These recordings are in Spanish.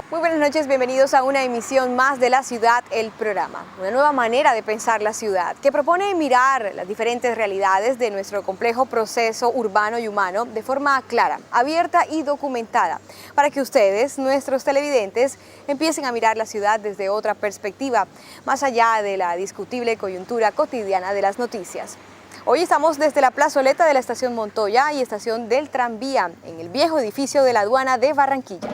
Buenas noches, bienvenidos a una emisión más de La Ciudad, el programa. Una nueva manera de pensar la ciudad que propone mirar las diferentes realidades de nuestro complejo proceso urbano y humano de forma clara, abierta y documentada, para que ustedes, nuestros televidentes, empiecen a mirar la ciudad desde otra perspectiva, más allá de la discutible coyuntura cotidiana de las noticias. Hoy estamos desde la plazoleta de la estación Montoya y estación del tranvía, en el viejo edificio de la aduana de Barranquilla.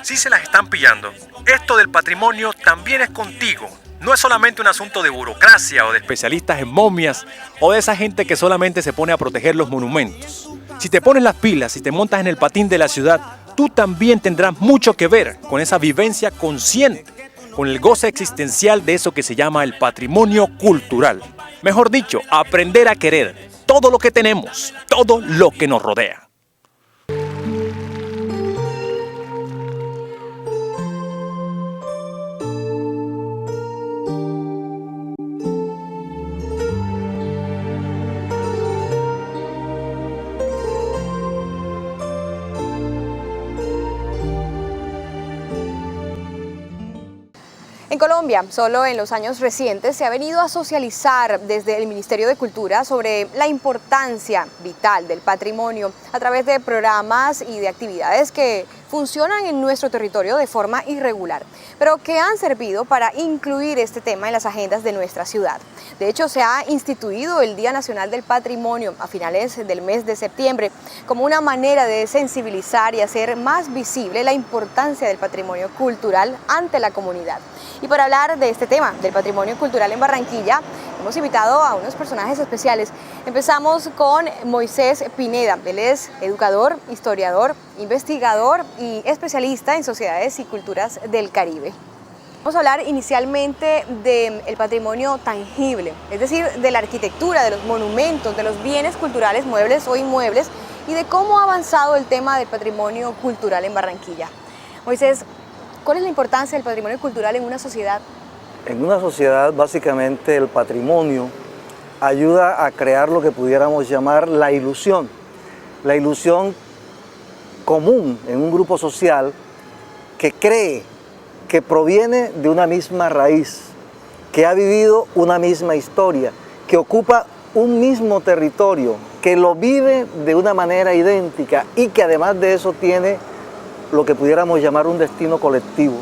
Sí se las están pillando. Esto del patrimonio también es contigo. No es solamente un asunto de burocracia o de especialistas en momias o de esa gente que solamente se pone a proteger los monumentos. Si te pones las pilas y te montas en el patín de la ciudad, tú también tendrás mucho que ver con esa vivencia consciente, con el goce existencial de eso que se llama el patrimonio cultural. Mejor dicho, aprender a querer todo lo que tenemos, todo lo que nos rodea. En Colombia, solo en los años recientes, se ha venido a socializar desde el Ministerio de Cultura sobre la importancia vital del patrimonio a través de programas y de actividades que funcionan en nuestro territorio de forma irregular, pero que han servido para incluir este tema en las agendas de nuestra ciudad. De hecho, se ha instituido el Día Nacional del Patrimonio a finales del mes de septiembre como una manera de sensibilizar y hacer más visible la importancia del patrimonio cultural ante la comunidad. Y para hablar de este tema, del patrimonio cultural en Barranquilla, hemos invitado a unos personajes especiales. Empezamos con Moisés Pineda. Él es educador, historiador, investigador y especialista en sociedades y culturas del Caribe. Vamos a hablar inicialmente del patrimonio tangible, es decir, de la arquitectura, de los monumentos, de los bienes culturales, muebles o inmuebles, y de cómo ha avanzado el tema del patrimonio cultural en Barranquilla. Moisés, ¿cuál es la importancia del patrimonio cultural en una sociedad? En una sociedad, básicamente, el patrimonio ayuda a crear lo que pudiéramos llamar la ilusión común en un grupo social que cree que proviene de una misma raíz, que ha vivido una misma historia, que ocupa un mismo territorio, que lo vive de una manera idéntica y que además de eso tiene lo que pudiéramos llamar un destino colectivo.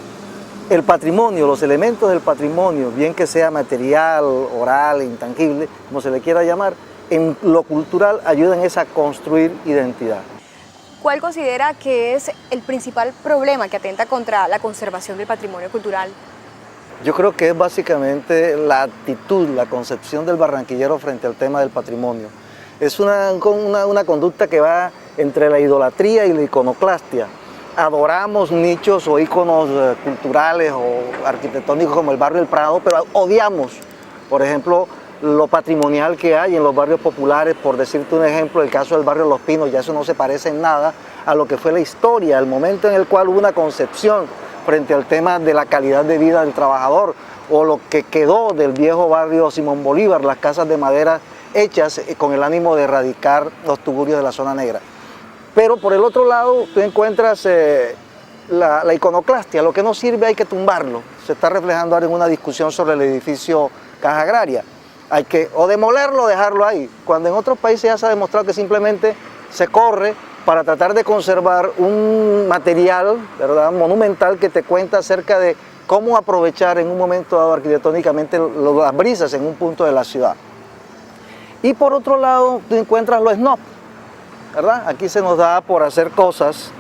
El patrimonio, los elementos del patrimonio, bien que sea material, oral, intangible, como se le quiera llamar, en lo cultural ayudan a construir identidad. ¿Cuál considera que es el principal problema que atenta contra la conservación del patrimonio cultural? Yo creo que es básicamente la actitud, la concepción del barranquillero frente al tema del patrimonio. Es una conducta que va entre la idolatría y la iconoclastia. Adoramos nichos o íconos culturales o arquitectónicos como el barrio El Prado, pero odiamos, por ejemplo, lo patrimonial que hay en los barrios populares. Por decirte un ejemplo, el caso del barrio Los Pinos, ya eso no se parece en nada a lo que fue la historia, el momento en el cual hubo una concepción frente al tema de la calidad de vida del trabajador, o lo que quedó del viejo barrio Simón Bolívar, las casas de madera hechas con el ánimo de erradicar los tugurios de la zona negra. Pero por el otro lado, tú encuentras la iconoclastia, lo que no sirve hay que tumbarlo. Se está reflejando ahora en una discusión sobre el edificio Caja Agraria. Hay que o demolerlo o dejarlo ahí, cuando en otros países ya se ha demostrado que simplemente se corre para tratar de conservar un material, ¿verdad?, monumental que te cuenta acerca de cómo aprovechar en un momento dado arquitectónicamente las brisas en un punto de la ciudad. Y por otro lado, tú encuentras lo snob, ¿verdad? Aquí se nos da por hacer cosas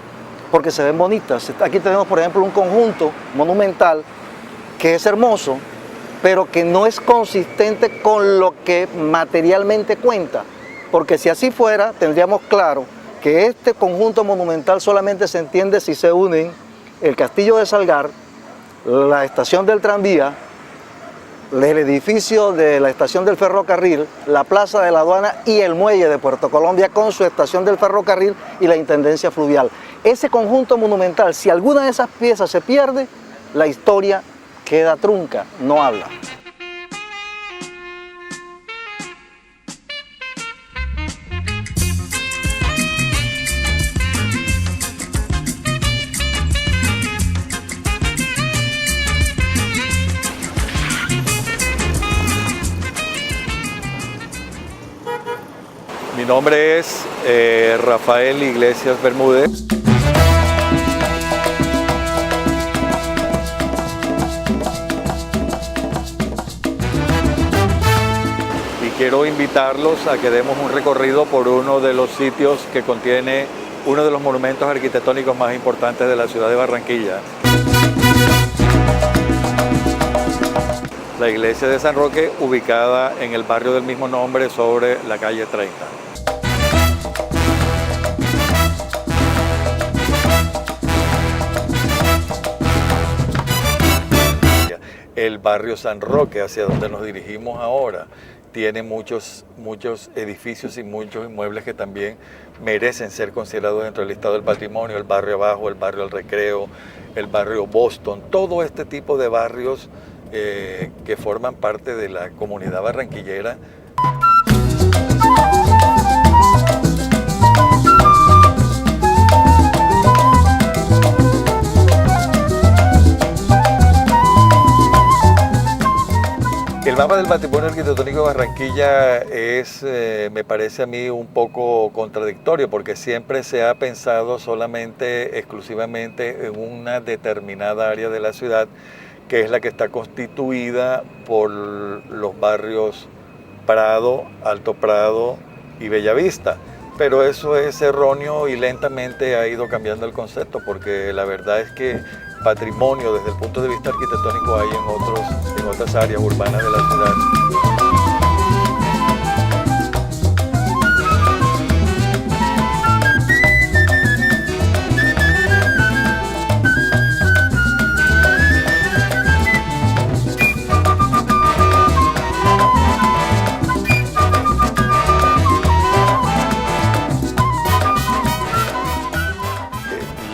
porque se ven bonitas. Aquí tenemos, por ejemplo, un conjunto monumental que es hermoso, pero que no es consistente con lo que materialmente cuenta. Porque si así fuera, tendríamos claro que este conjunto monumental solamente se entiende si se unen el Castillo de Salgar, la estación del tranvía, el edificio de la estación del ferrocarril, la plaza de la aduana y el muelle de Puerto Colombia con su estación del ferrocarril y la intendencia fluvial. Ese conjunto monumental, si alguna de esas piezas se pierde, la historia queda trunca, no habla. Mi nombre es Rafael Iglesias Bermúdez. Y quiero invitarlos a que demos un recorrido por uno de los sitios que contiene uno de los monumentos arquitectónicos más importantes de la ciudad de Barranquilla. La iglesia de San Roque, ubicada en el barrio del mismo nombre sobre la calle 30. El barrio San Roque, hacia donde nos dirigimos ahora, tiene muchos edificios y muchos inmuebles que también merecen ser considerados dentro del listado del patrimonio. El barrio Abajo, el barrio El Recreo, el barrio Boston, todo este tipo de barrios que forman parte de la comunidad barranquillera. El mapa del patrimonio arquitectónico de Barranquilla es, me parece a mí, un poco contradictorio, porque siempre se ha pensado solamente, exclusivamente en una determinada área de la ciudad, que es la que está constituida por los barrios Prado, Alto Prado y Bellavista. Pero eso es erróneo y lentamente ha ido cambiando el concepto, porque la verdad es que patrimonio desde el punto de vista arquitectónico hay en otras áreas urbanas de la ciudad.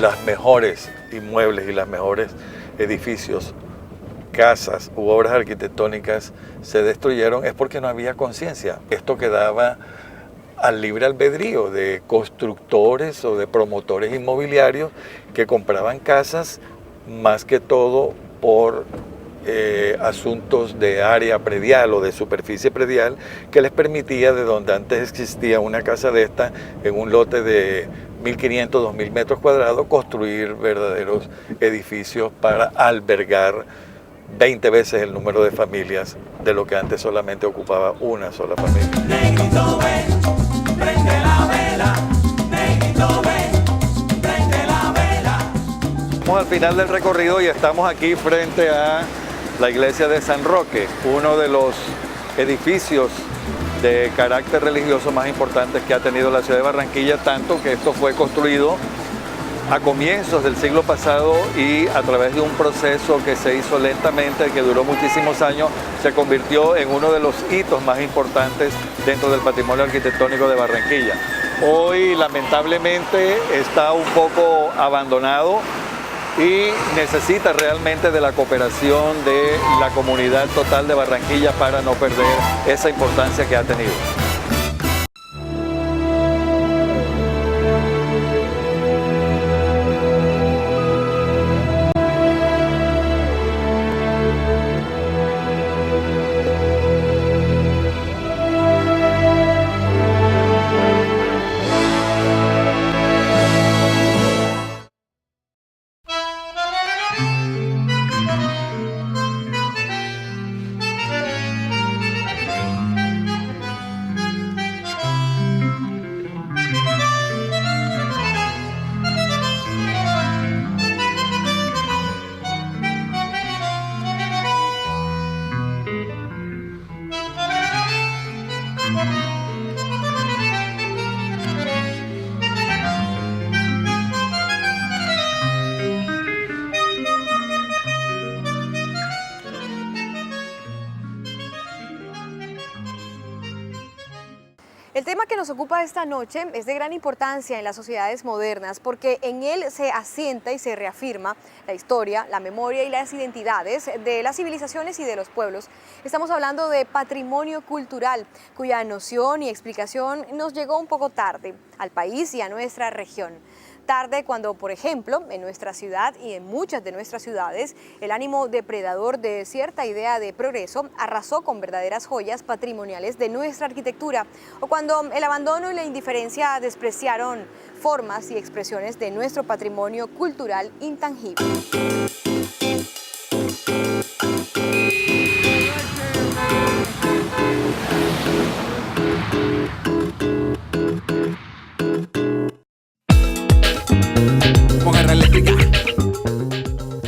Las mejores inmuebles y los mejores edificios, casas u obras arquitectónicas se destruyeron es porque no había conciencia. Esto quedaba al libre albedrío de constructores o de promotores inmobiliarios que compraban casas más que todo por asuntos de área predial o de superficie predial que les permitía, de donde antes existía una casa de esta en un lote de 1.500, 2.000 metros cuadrados, construir verdaderos edificios para albergar 20 veces el número de familias de lo que antes solamente ocupaba una sola familia. Negrito, ven, prende la vela. Negrito, ven, prende la vela. Estamos al final del recorrido y estamos aquí frente a la iglesia de San Roque, uno de los edificios de carácter religioso más importantes que ha tenido la ciudad de Barranquilla, tanto que esto fue construido a comienzos del siglo pasado y a través de un proceso que se hizo lentamente, que duró muchísimos años, se convirtió en uno de los hitos más importantes dentro del patrimonio arquitectónico de Barranquilla. Hoy lamentablemente está un poco abandonado y necesita realmente de la cooperación de la comunidad total de Barranquilla para no perder esa importancia que ha tenido. El tema que nos ocupa esta noche es de gran importancia en las sociedades modernas porque en él se asienta y se reafirma la historia, la memoria y las identidades de las civilizaciones y de los pueblos. Estamos hablando de patrimonio cultural, cuya noción y explicación nos llegó un poco tarde al país y a nuestra región. Tarde cuando, por ejemplo, en nuestra ciudad y en muchas de nuestras ciudades, el ánimo depredador de cierta idea de progreso arrasó con verdaderas joyas patrimoniales de nuestra arquitectura, o cuando el abandono y la indiferencia despreciaron formas y expresiones de nuestro patrimonio cultural intangible.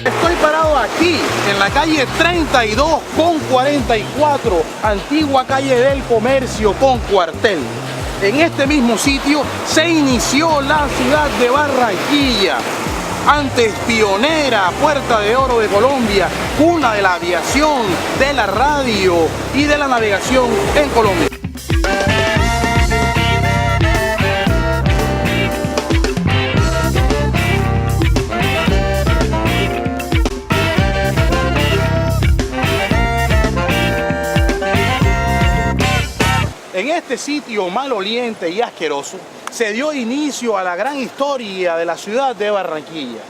Estoy parado aquí, en la calle 32 con 44, antigua calle del comercio con cuartel. En este mismo sitio se inició la ciudad de Barranquilla, antes pionera, puerta de oro de Colombia, cuna de la aviación, de la radio y de la navegación en Colombia. En este sitio maloliente y asqueroso se dio inicio a la gran historia de la ciudad de Barranquilla.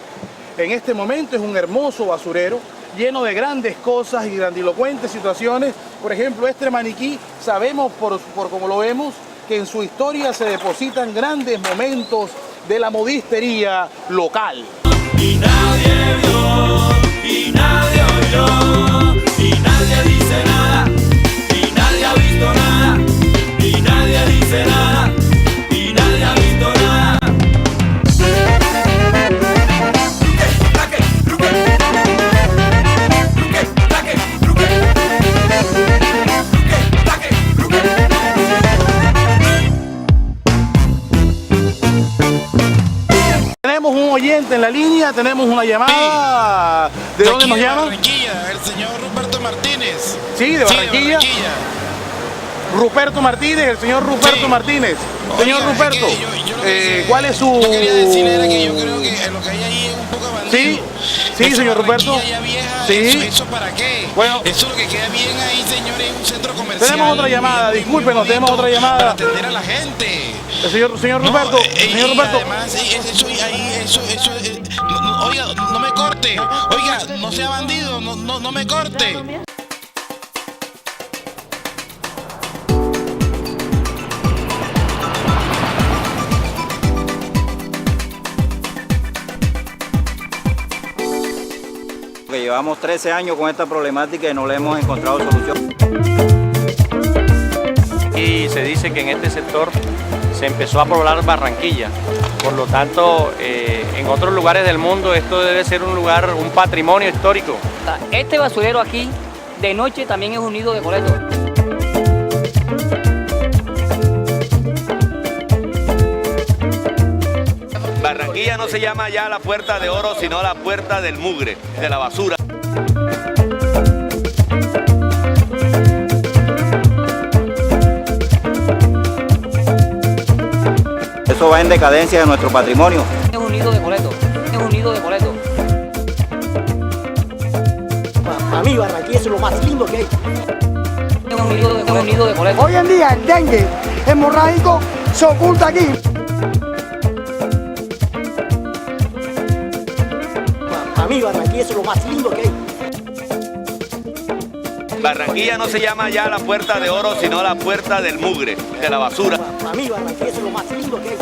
En este momento es un hermoso basurero lleno de grandes cosas y grandilocuentes situaciones. Por ejemplo, este maniquí, sabemos por como lo vemos, que en su historia se depositan grandes momentos de la modistería local. Y nadie vio, y nadie oyó, y nadie dice nada, y nadie ha visto nada. Y nadie dice nada, y nadie ha visto nada. Tenemos un oyente en la línea, tenemos una llamada. ¿De dónde nos llama? Barranquilla, el señor Ruperto Martínez. Sí, de Barranquilla. Ruperto Martínez, el señor Ruperto Martínez. Señor Oiga, Ruperto, es que yo lo que ¿cuál es su...? Yo quería decirle era que yo creo que lo que hay ahí es un poco bandido. Sí, sí, Esa señor Ruperto. Barranquilla ya vieja, Sí. ¿Eso para qué? Bueno. Eso lo que queda bien ahí, señor, es un centro comercial. Tenemos otra llamada, discúlpenos, bonito tenemos otra llamada. Para atender a la gente. El señor Ruperto, señor y Ruperto. además, oiga, no me corte. Oiga, no sea bandido, no me corte. Que llevamos 13 años con esta problemática y no le hemos encontrado solución. Y se dice que en este sector se empezó a poblar Barranquilla, por lo tanto en otros lugares del mundo esto debe ser un lugar, un patrimonio histórico. Este basurero aquí de noche también es un nido de coletos. Barranquilla no se llama ya la puerta de oro, sino la puerta del mugre, de la basura. Eso va en decadencia de nuestro patrimonio. Es un nido de coletos, es un nido de coletos. Para mí Barranquilla es lo más lindo que hay. Es un nido de coletos. Hoy en día el dengue hemorrágico se oculta aquí. Para mí Barranquilla es lo más lindo que hay. Barranquilla no se llama ya la puerta de oro, sino la puerta del mugre, de la basura. Para mí Barranquilla es lo más lindo que hay.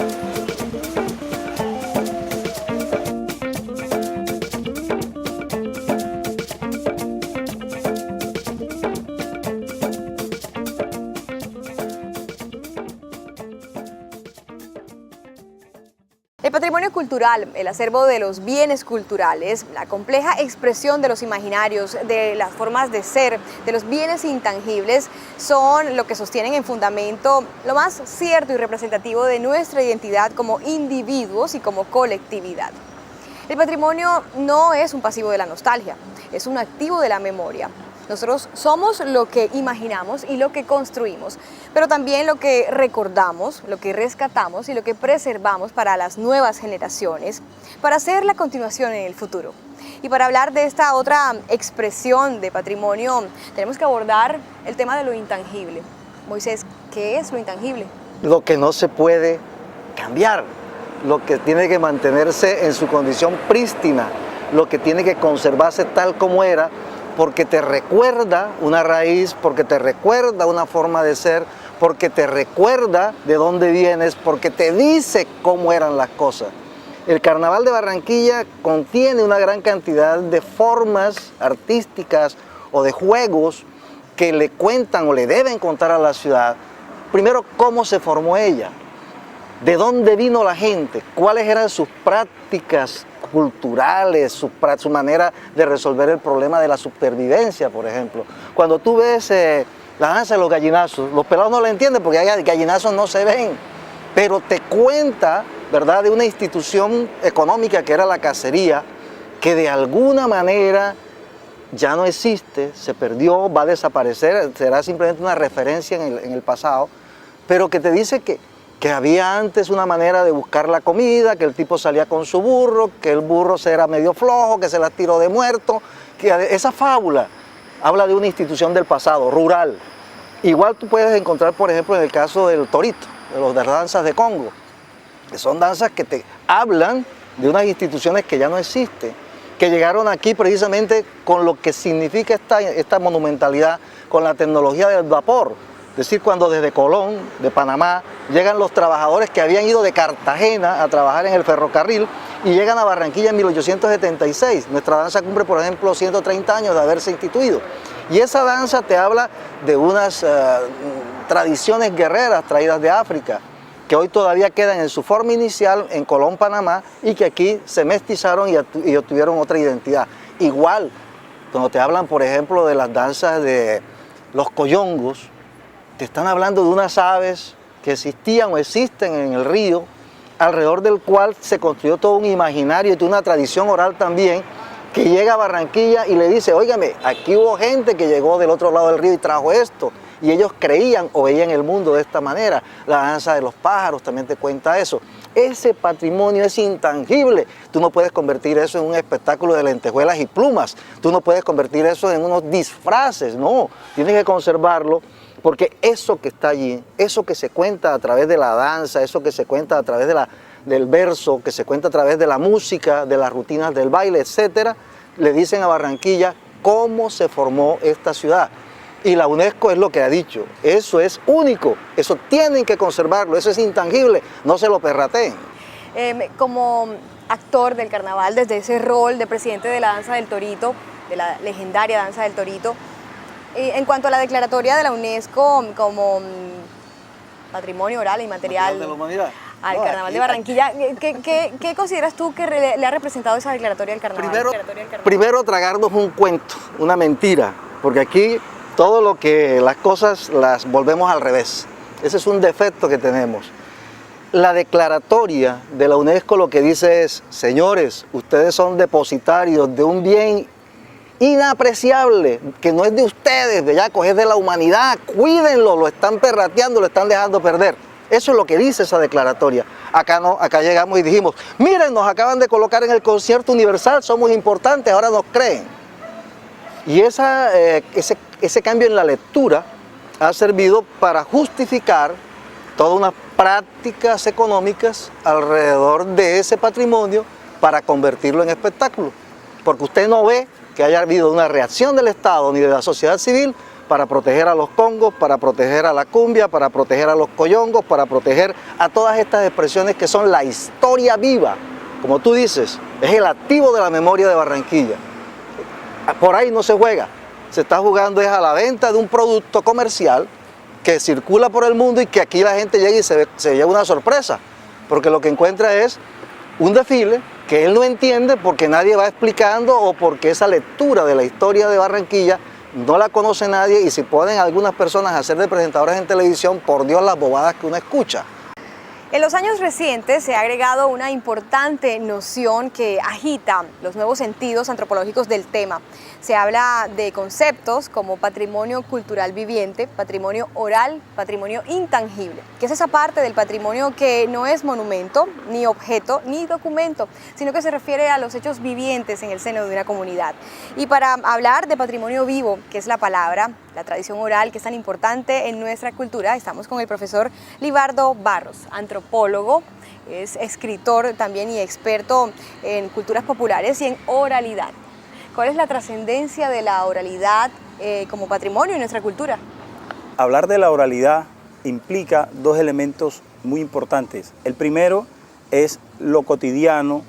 El patrimonio cultural, el acervo de los bienes culturales, la compleja expresión de los imaginarios, de las formas de ser, de los bienes intangibles, son lo que sostienen en fundamento lo más cierto y representativo de nuestra identidad como individuos y como colectividad. El patrimonio no es un pasivo de la nostalgia, es un activo de la memoria. Nosotros somos lo que imaginamos y lo que construimos, pero también lo que recordamos, lo que rescatamos y lo que preservamos para las nuevas generaciones, para hacer la continuación en el futuro. Y para hablar de esta otra expresión de patrimonio, tenemos que abordar el tema de lo intangible. Moisés, ¿qué es lo intangible? Lo que no se puede cambiar, lo que tiene que mantenerse en su condición prístina, lo que tiene que conservarse tal como era, porque te recuerda una raíz, porque te recuerda una forma de ser, porque te recuerda de dónde vienes, porque te dice cómo eran las cosas. El Carnaval de Barranquilla contiene una gran cantidad de formas artísticas o de juegos que le cuentan o le deben contar a la ciudad, primero, cómo se formó ella, de dónde vino la gente, cuáles eran sus prácticas culturales, su manera de resolver el problema de la supervivencia, por ejemplo. Cuando tú ves la danza de los gallinazos, los pelados no la entienden porque hay gallinazos no se ven, pero te cuenta, ¿verdad?, de una institución económica que era la cacería, que de alguna manera ya no existe, se perdió, va a desaparecer, será simplemente una referencia en el pasado, pero que te dice que había antes una manera de buscar la comida, que el tipo salía con su burro, que el burro era medio flojo, que se las tiró de muerto, que esa fábula habla de una institución del pasado, rural. Igual tú puedes encontrar, por ejemplo, en el caso del torito, de las danzas de Congo, que son danzas que te hablan de unas instituciones que ya no existen, que llegaron aquí precisamente con lo que significa esta monumentalidad, con la tecnología del vapor. Es decir, cuando desde Colón, de Panamá, llegan los trabajadores que habían ido de Cartagena a trabajar en el ferrocarril y llegan a Barranquilla en 1876. Nuestra danza cumple, por ejemplo, 130 años de haberse instituido. Y esa danza te habla de unas tradiciones guerreras traídas de África, que hoy todavía quedan en su forma inicial en Colón, Panamá, y que aquí se mestizaron y obtuvieron otra identidad. Igual, cuando te hablan, por ejemplo, de las danzas de los coyongos, te están hablando de unas aves que existían o existen en el río, alrededor del cual se construyó todo un imaginario y una tradición oral también, que llega a Barranquilla y le dice, óigame, aquí hubo gente que llegó del otro lado del río y trajo esto, y ellos creían o veían el mundo de esta manera. La danza de los pájaros también te cuenta eso. Ese patrimonio es intangible. Tú no puedes convertir eso en un espectáculo de lentejuelas y plumas, tú no puedes convertir eso en unos disfraces, no, tienes que conservarlo. Porque eso que está allí, eso que se cuenta a través de la danza, eso que se cuenta a través del verso, que se cuenta a través de la música, de las rutinas del baile, etcétera, le dicen a Barranquilla cómo se formó esta ciudad. Y la UNESCO es lo que ha dicho, eso es único, eso tienen que conservarlo, eso es intangible, no se lo perrateen. Como actor del carnaval, desde ese rol de presidente de la Danza del Torito, de la legendaria Danza del Torito, en cuanto a la declaratoria de la UNESCO como patrimonio oral e inmaterial de la humanidad al Carnaval de Barranquilla, ¿qué consideras tú que le ha representado esa declaratoria del Carnaval? Primero tragarnos un cuento, una mentira, porque aquí todo lo que las cosas las volvemos al revés. Ese es un defecto que tenemos. La declaratoria de la UNESCO lo que dice es, señores, ustedes son depositarios de un bien inapreciable, que no es de ustedes, de Yaco, es de la humanidad, cuídenlo, lo están perrateando, lo están dejando perder. Eso es lo que dice esa declaratoria. Acá no, acá llegamos y dijimos, miren, nos acaban de colocar en el concierto universal, somos importantes, ahora nos creen. Y ese cambio en la lectura ha servido para justificar todas unas prácticas económicas alrededor de ese patrimonio para convertirlo en espectáculo. Porque usted no ve que haya habido una reacción del Estado ni de la sociedad civil para proteger a los congos, para proteger a la cumbia, para proteger a los coyongos, para proteger a todas estas expresiones que son la historia viva. Como tú dices, es el activo de la memoria de Barranquilla. Por ahí no se juega, se está jugando es a la venta de un producto comercial que circula por el mundo y que aquí la gente llega y se lleva una sorpresa, porque lo que encuentra es un desfile que él no entiende porque nadie va explicando o porque esa lectura de la historia de Barranquilla no la conoce nadie, y si ponen algunas personas a ser de presentadores en televisión, por Dios, las bobadas que uno escucha. En los años recientes se ha agregado una importante noción que agita los nuevos sentidos antropológicos del tema. Se habla de conceptos como patrimonio cultural viviente, patrimonio oral, patrimonio intangible, que es esa parte del patrimonio que no es monumento, ni objeto, ni documento, sino que se refiere a los hechos vivientes en el seno de una comunidad. Y para hablar de patrimonio vivo, que es la palabra, la tradición oral que es tan importante en nuestra cultura, estamos con el profesor Libardo Barros, antropólogo, es escritor también y experto en culturas populares y en oralidad. ¿Cuál es la trascendencia de la oralidad como patrimonio en nuestra cultura? Hablar de la oralidad implica dos elementos muy importantes. El primero es lo cotidiano,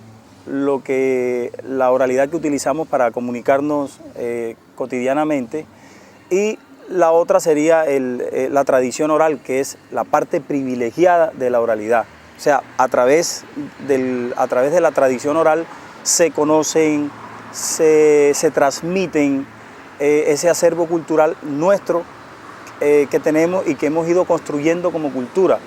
la oralidad que utilizamos para comunicarnos cotidianamente, y la otra sería la tradición oral, que es la parte privilegiada de la oralidad. O sea, a través de la tradición oral se conocen, se transmiten ese acervo cultural nuestro que tenemos y que hemos ido construyendo como cultura.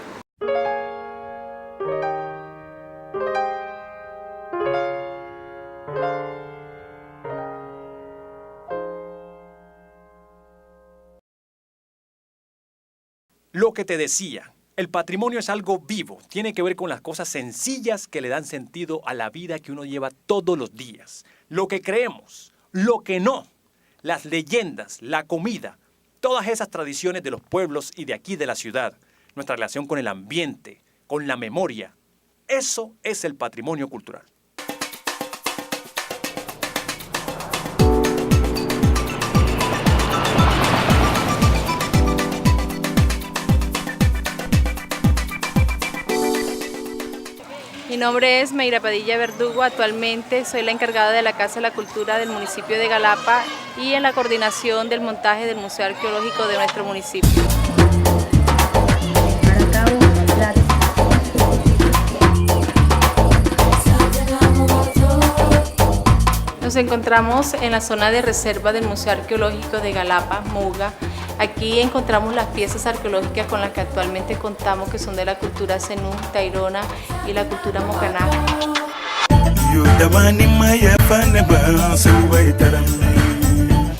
Lo que te decía, el patrimonio es algo vivo, tiene que ver con las cosas sencillas que le dan sentido a la vida que uno lleva todos los días. Lo que creemos, lo que no, las leyendas, la comida, todas esas tradiciones de los pueblos y de aquí de la ciudad, nuestra relación con el ambiente, con la memoria, eso es el patrimonio cultural. Mi nombre es Mayra Padilla Verdugo, actualmente soy la encargada de la Casa de la Cultura del municipio de Galapa y en la coordinación del montaje del Museo Arqueológico de nuestro municipio. Nos encontramos en la zona de reserva del Museo Arqueológico de Galapa, Muga. Aquí encontramos las piezas arqueológicas con las que actualmente contamos, que son de la cultura zenú, tairona y la cultura mocaná.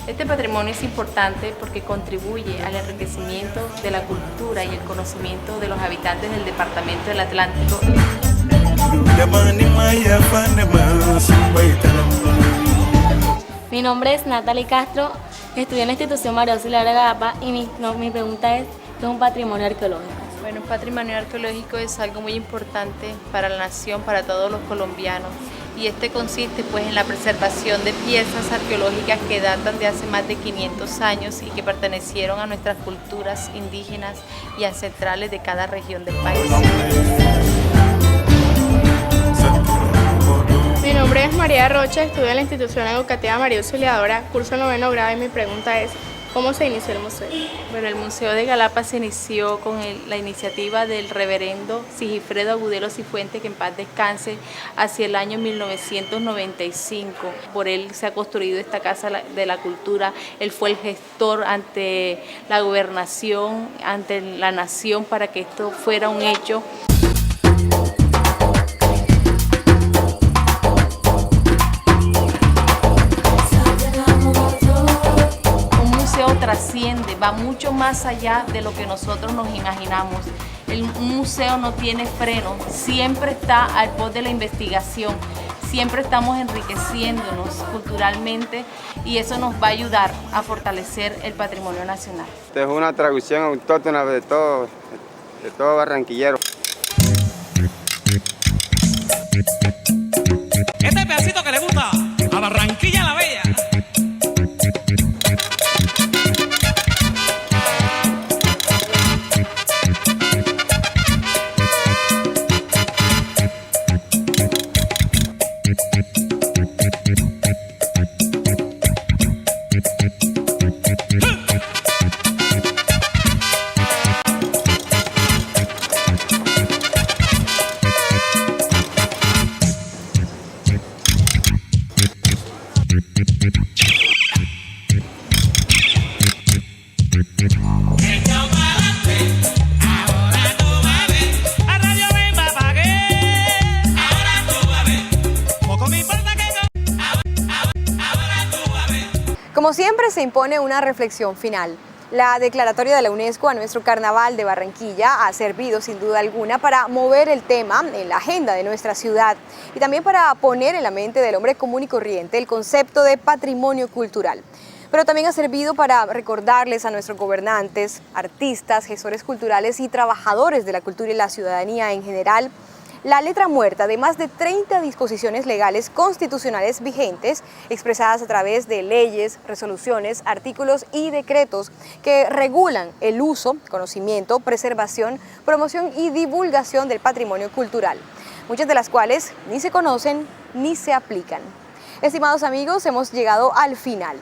Este patrimonio es importante porque contribuye al enriquecimiento de la cultura y el conocimiento de los habitantes del departamento del Atlántico. Mi nombre es Natalie Castro, estudio en la institución María Auxiliar de Galapa y mi pregunta es, ¿qué es un patrimonio arqueológico? Bueno, un patrimonio arqueológico es algo muy importante para la nación, para todos los colombianos, y este consiste pues en la preservación de piezas arqueológicas que datan de hace más de 500 años y que pertenecieron a nuestras culturas indígenas y ancestrales de cada región del país. Mi nombre es María Rocha, estudio en la institución educativa María Auxiliadora, curso 9º grado, y mi pregunta es, ¿cómo se inició el museo? Bueno, el Museo de Galapa se inició con la iniciativa del reverendo Sigifredo Agudelo Cifuentes, que en paz descanse, hacia el año 1995. Por él se ha construido esta Casa de la Cultura. Él fue el gestor ante la gobernación, ante la nación, para que esto fuera un hecho. Trasciende, va mucho más allá de lo que nosotros nos imaginamos. Un museo no tiene freno, siempre está al pos de la investigación, siempre estamos enriqueciéndonos culturalmente y eso nos va a ayudar a fortalecer el patrimonio nacional. Esta es una traducción autóctona de todo barranquillero. Este pedacito que le gusta a Barranquilla la Bella. Ahora tú bebes, a Radio Como siempre, se impone una reflexión final. La declaratoria de la UNESCO a nuestro Carnaval de Barranquilla ha servido sin duda alguna para mover el tema en la agenda de nuestra ciudad y también para poner en la mente del hombre común y corriente el concepto de patrimonio cultural. Pero también ha servido para recordarles a nuestros gobernantes, artistas, gestores culturales y trabajadores de la cultura y la ciudadanía en general la letra muerta de más de 30 disposiciones legales constitucionales vigentes expresadas a través de leyes, resoluciones, artículos y decretos que regulan el uso, conocimiento, preservación, promoción y divulgación del patrimonio cultural, muchas de las cuales ni se conocen ni se aplican. Estimados amigos, hemos llegado al final.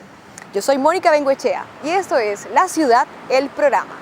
Yo soy Mónica Bengoechea y esto es La Ciudad, el programa.